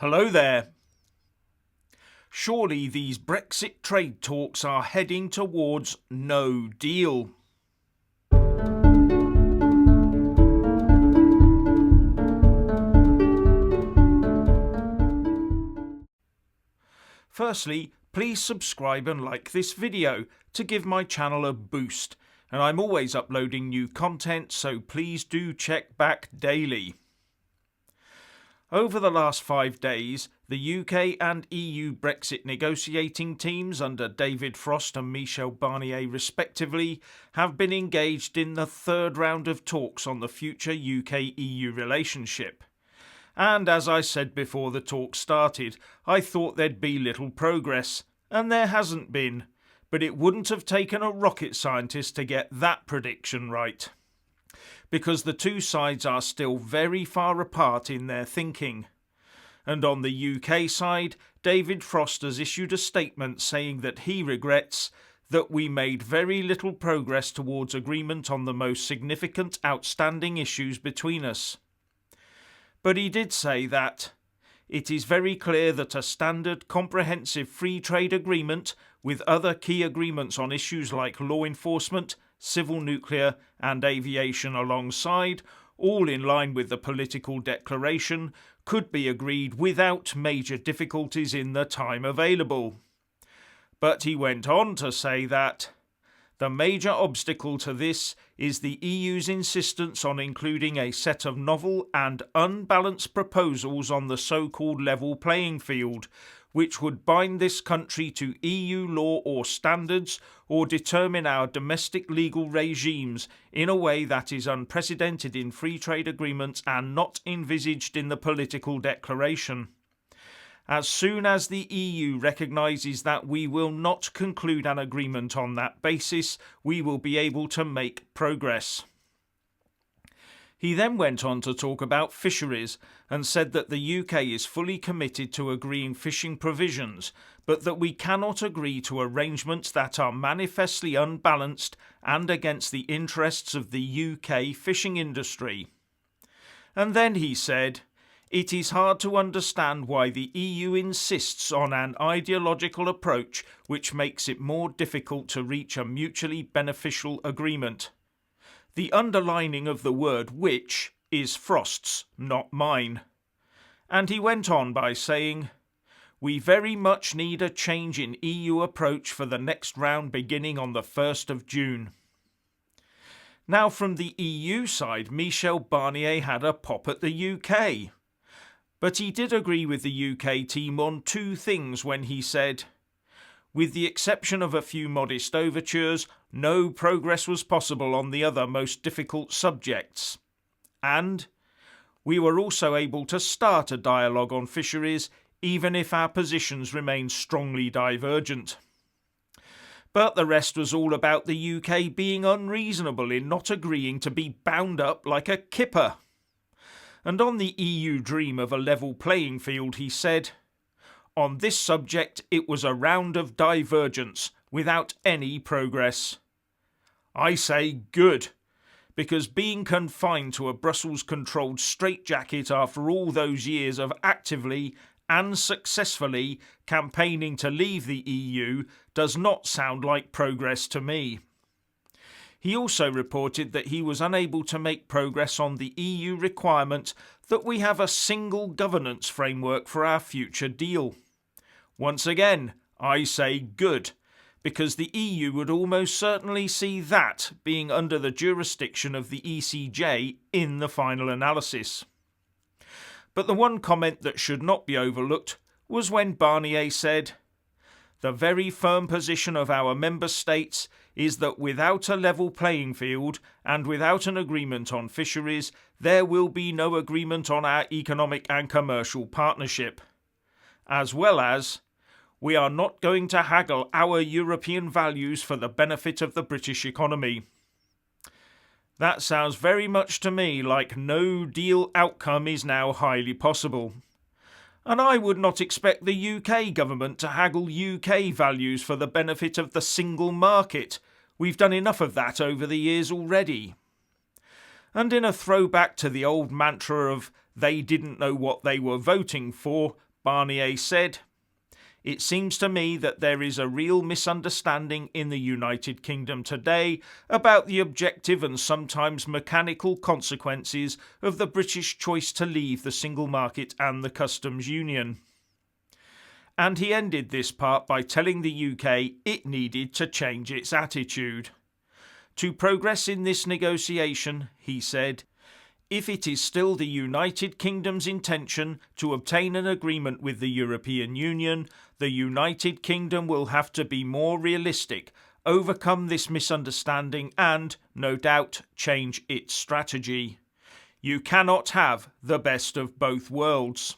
Hello there. Surely these Brexit trade talks are heading towards no deal. Firstly, please subscribe and like this video to give my channel a boost, and I'm always uploading new content, so please do check back daily. Over the last 5 days, the UK and EU Brexit negotiating teams under David Frost and Michel Barnier respectively have been engaged in the third round of talks on the future UK-EU relationship. And as I said before the talks started, I thought there'd be little progress, and there hasn't been, but it wouldn't have taken a rocket scientist to get that prediction right. Because the two sides are still very far apart in their thinking. And on the UK side, David Frost has issued a statement saying that he regrets that we made very little progress towards agreement on the most significant outstanding issues between us. But he did say that it is very clear that a standard comprehensive free trade agreement with other key agreements on issues like law enforcement, civil nuclear and aviation alongside, all in line with the political declaration, could be agreed without major difficulties in the time available. But he went on to say that the major obstacle to this is the EU's insistence on including a set of novel and unbalanced proposals on the so-called level playing field, which would bind this country to EU law or standards or determine our domestic legal regimes in a way that is unprecedented in free trade agreements and not envisaged in the political declaration. As soon as the EU recognises that we will not conclude an agreement on that basis, we will be able to make progress. He then went on to talk about fisheries and said that the UK is fully committed to agreeing fishing provisions, but that we cannot agree to arrangements that are manifestly unbalanced and against the interests of the UK fishing industry. And then he said, it is hard to understand why the EU insists on an ideological approach which makes it more difficult to reach a mutually beneficial agreement. The underlining of the word which is Frost's, not mine. And he went on by saying, we very much need a change in EU approach for the next round beginning on the 1st of June. Now from the EU side, Michel Barnier had a pop at the UK. But he did agree with the UK team on two things when he said, with the exception of a few modest overtures, no progress was possible on the other most difficult subjects. And we were also able to start a dialogue on fisheries, even if our positions remained strongly divergent. But the rest was all about the UK being unreasonable in not agreeing to be bound up like a kipper. And on the EU dream of a level playing field, he said, on this subject it was a round of divergence without any progress. I say good, because being confined to a Brussels-controlled straitjacket after all those years of actively and successfully campaigning to leave the EU does not sound like progress to me. He also reported that he was unable to make progress on the EU requirement that we have a single governance framework for our future deal. Once again, I say good, because the EU would almost certainly see that being under the jurisdiction of the ECJ in the final analysis. But the one comment that should not be overlooked was when Barnier said, the very firm position of our member states is that without a level playing field and without an agreement on fisheries, there will be no agreement on our economic and commercial partnership. As well as, we are not going to haggle our European values for the benefit of the British economy. That sounds very much to me like no deal outcome is now highly possible. And I would not expect the UK government to haggle UK values for the benefit of the single market. We've done enough of that over the years already. And in a throwback to the old mantra of they didn't know what they were voting for, Barnier said, "It seems to me that there is a real misunderstanding in the United Kingdom today about the objective and sometimes mechanical consequences of the British choice to leave the single market and the customs union." And he ended this part by telling the UK it needed to change its attitude. To progress in this negotiation, he said, "If it is still the United Kingdom's intention to obtain an agreement with the European Union, the United Kingdom will have to be more realistic, overcome this misunderstanding and, no doubt, change its strategy. You cannot have the best of both worlds."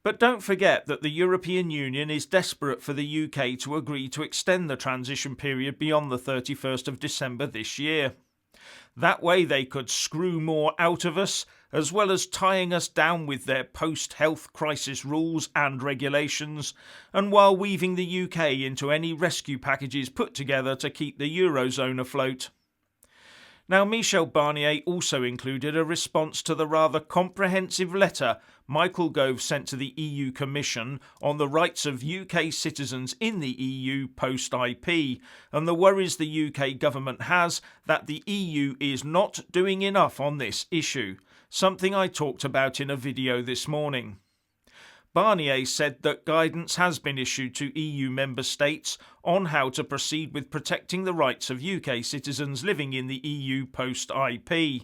But don't forget that the European Union is desperate for the UK to agree to extend the transition period beyond the 31st of December this year. That way they could screw more out of us, as well as tying us down with their post-health crisis rules and regulations, and while weaving the UK into any rescue packages put together to keep the Eurozone afloat. Now, Michel Barnier also included a response to the rather comprehensive letter Michael Gove sent to the EU Commission on the rights of UK citizens in the EU post-IP, and the worries the UK government has that the EU is not doing enough on this issue, something I talked about in a video this morning. Barnier said that guidance has been issued to EU member states on how to proceed with protecting the rights of UK citizens living in the EU post-IP.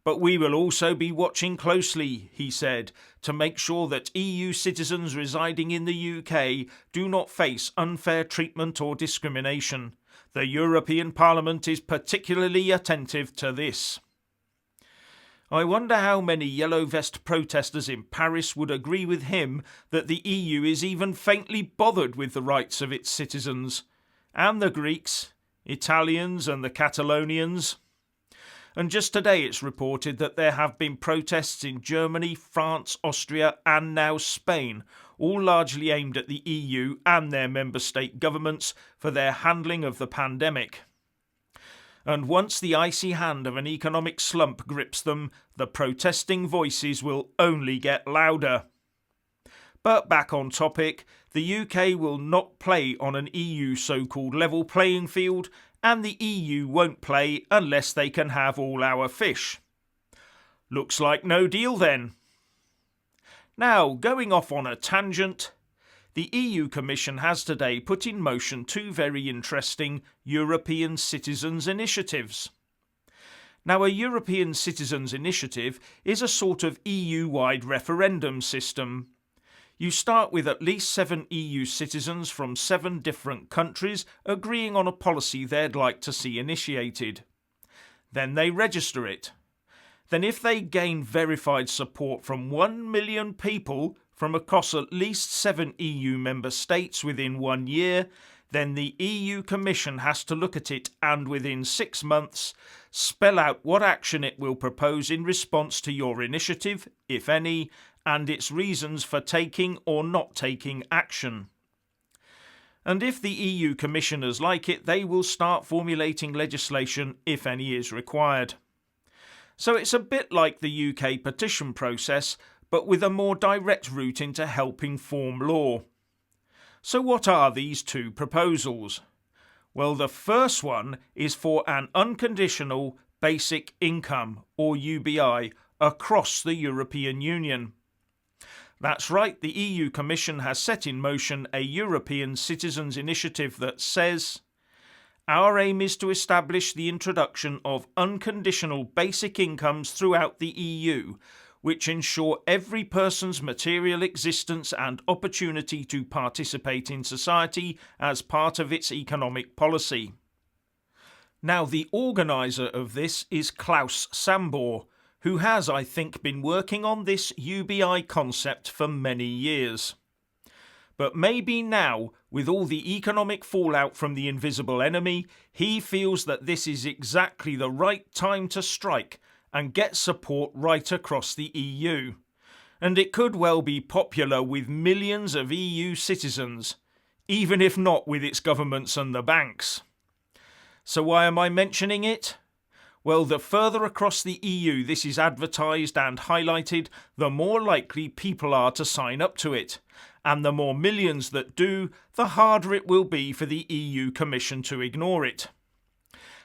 But we will also be watching closely, he said, to make sure that EU citizens residing in the UK do not face unfair treatment or discrimination. The European Parliament is particularly attentive to this. I wonder how many yellow vest protesters in Paris would agree with him that the EU is even faintly bothered with the rights of its citizens, and the Greeks, Italians and the Catalonians. And just today it's reported that there have been protests in Germany, France, Austria and now Spain, all largely aimed at the EU and their member state governments for their handling of the pandemic. And once the icy hand of an economic slump grips them, the protesting voices will only get louder. But back on topic, the UK will not play on an EU so-called level playing field, and the EU won't play unless they can have all our fish. Looks like no deal then. Now, going off on a tangent, the EU Commission has today put in motion two very interesting European Citizens Initiatives. Now, a European Citizens Initiative is a sort of EU-wide referendum system. You start with at least 7 EU citizens from 7 different countries agreeing on a policy they'd like to see initiated. Then they register it. Then if they gain verified support from 1 million people from across at least 7 EU member states within 1 year, then the EU Commission has to look at it and within 6 months spell out what action it will propose in response to your initiative, if any, and its reasons for taking or not taking action. And if the EU Commissioners like it, they will start formulating legislation if any is required. So it's a bit like the UK petition process, but with a more direct route into helping form law. So what are these two proposals? Well, the first one is for an unconditional basic income, or UBI, across the European Union. That's right, the EU Commission has set in motion a European Citizens Initiative that says, "Our aim is to establish the introduction of unconditional basic incomes throughout the EU, which ensure every person's material existence and opportunity to participate in society as part of its economic policy." Now, the organiser of this is Klaus Sambor, who has, I think, been working on this UBI concept for many years. But maybe now, with all the economic fallout from the invisible enemy, he feels that this is exactly the right time to strike and get support right across the EU. And it could well be popular with millions of EU citizens, even if not with its governments and the banks. So why am I mentioning it? Well, the further across the EU this is advertised and highlighted, the more likely people are to sign up to it. And the more millions that do, the harder it will be for the EU Commission to ignore it.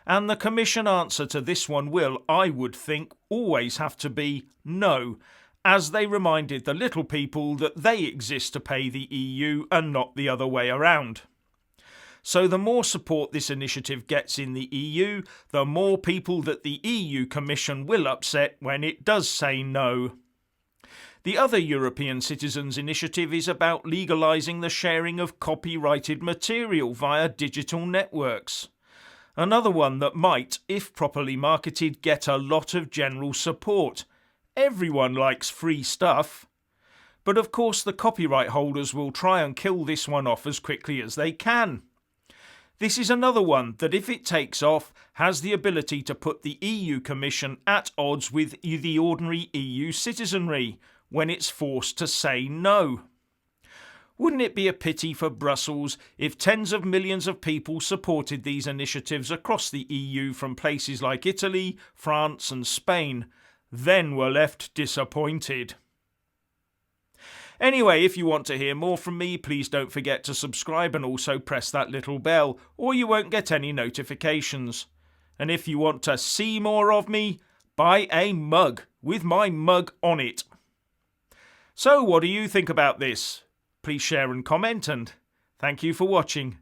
And the Commission answer to this one will, I would think, always have to be no, as they reminded the little people that they exist to pay the EU and not the other way around. So the more support this initiative gets in the EU, the more people that the EU Commission will upset when it does say no. The other European Citizens Initiative is about legalising the sharing of copyrighted material via digital networks. Another one that might, if properly marketed, get a lot of general support. Everyone likes free stuff. But of course the copyright holders will try and kill this one off as quickly as they can. This is another one that, if it takes off, has the ability to put the EU Commission at odds with the ordinary EU citizenry when it's forced to say no. Wouldn't it be a pity for Brussels if tens of millions of people supported these initiatives across the EU from places like Italy, France and Spain, then were left disappointed? Anyway, if you want to hear more from me, please don't forget to subscribe and also press that little bell, or you won't get any notifications. And if you want to see more of me, buy a mug with my mug on it. So what do you think about this? Please share and comment, and thank you for watching.